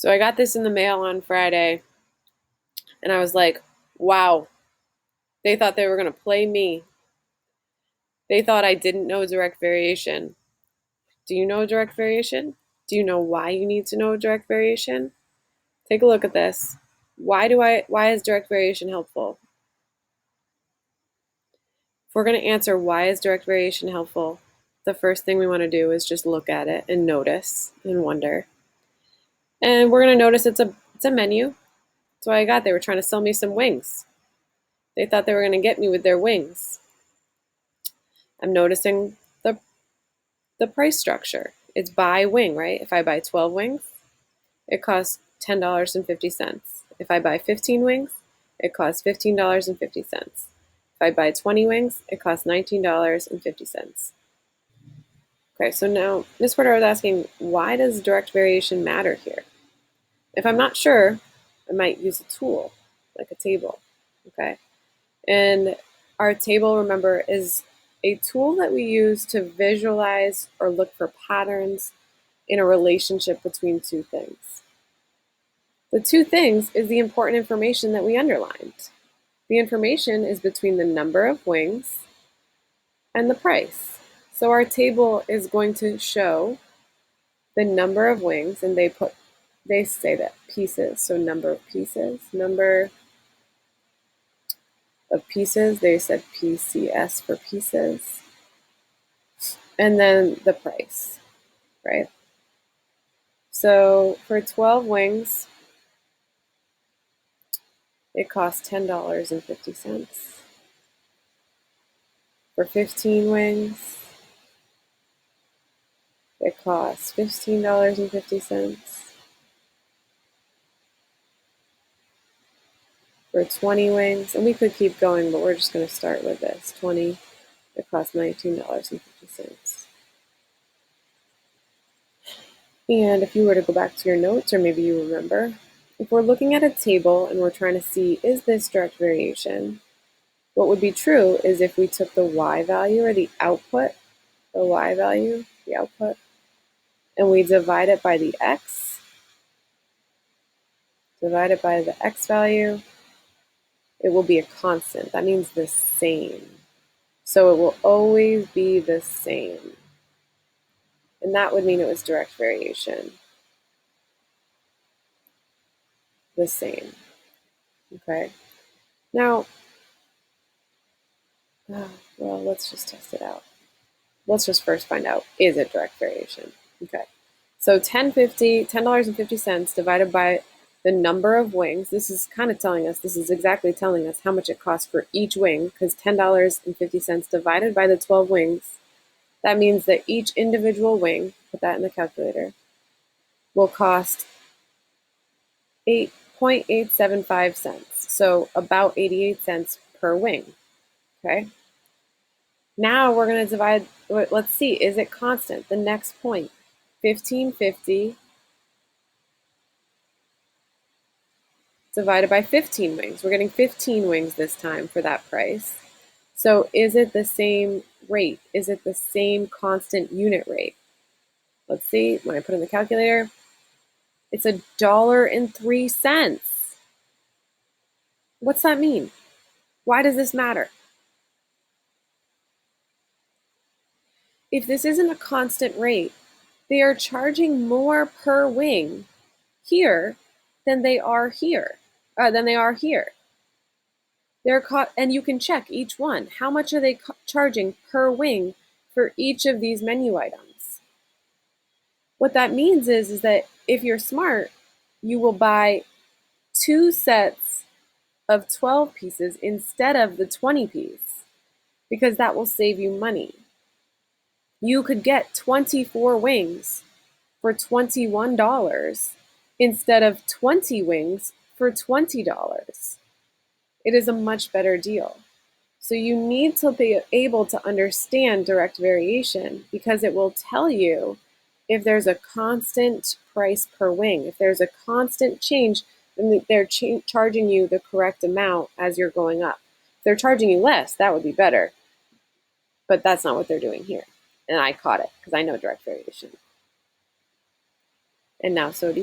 So I got this in the mail on Friday, and I was like, wow, they thought they were going to play me. They thought I didn't know direct variation. Do you know direct variation? Do you know why you need to know direct variation? Take a look at this. Why is direct variation helpful? If we're going to answer why is direct variation helpful, the first thing we want to do is just look at it and notice and wonder. And we're going to notice it's a menu. That's what I got. They were trying to sell me some wings. They thought they were going to get me with their wings. I'm noticing the price structure. It's by wing, right? If I buy 12 wings, it costs $10.50. If I buy 15 wings, it costs $15.50. If I buy 20 wings, it costs $19.50. Okay, so now this quarter I was asking, why does direct variation matter here? If I'm not sure, I might use a tool, like a table, okay? And our table, remember, is a tool that we use to visualize or look for patterns in a relationship between two things. The two things is the important information that we underlined. The information is between the number of wings and the price. So our table is going to show the number of wings, and they say that pieces, so number of pieces, they said PCS for pieces, and then the price, right? So for 12 wings, it costs $10.50. For 15 wings, it costs $15.50. For 20 wings, and we could keep going, but we're just going to start with this. 20, it costs $19.50. And if you were to go back to your notes, or maybe you remember, if we're looking at a table and we're trying to see, is this direct variation? What would be true is if we took the y value or the output, the y value, the output, and we divide it by the x, divided by the x value, it will be a constant. That means the same. So it will always be the same. And that would mean it was direct variation. The same. Okay. Now, well, let's just test it out. Let's just first find out, is it direct variation? Okay. So $10.50 divided by the number of wings. This is kind of telling us, this is exactly telling us how much it costs for each wing, because $10.50 divided by the 12 wings, that means that each individual wing, put that in the calculator, will cost 8.875 cents. So about 88 cents per wing. Okay. Now we're going to divide, let's see, is it constant? The next point, $15.50 divided by 15 wings. We're getting 15 wings this time for that price. So is it the same rate? Is it the same constant unit rate? Let's see, when I put in the calculator, it's $1.03. What's that mean? Why does this matter? If this isn't a constant rate, they are charging more per wing here than they are here. And you can check each one. How much are they charging per wing for each of these menu items? What that means is that if you're smart, you will buy 2 sets of 12 pieces instead of the 20 piece, because that will save you money. You could get 24 wings for $21 instead of 20 wings for $20. It is a much better deal. So you need to be able to understand direct variation, because it will tell you if there's a constant price per wing. If there's a constant change, then they're charging you the correct amount as you're going up. If they're charging you less, that would be better. But that's not what they're doing here. And I caught it because I know direct variation. And now so do you.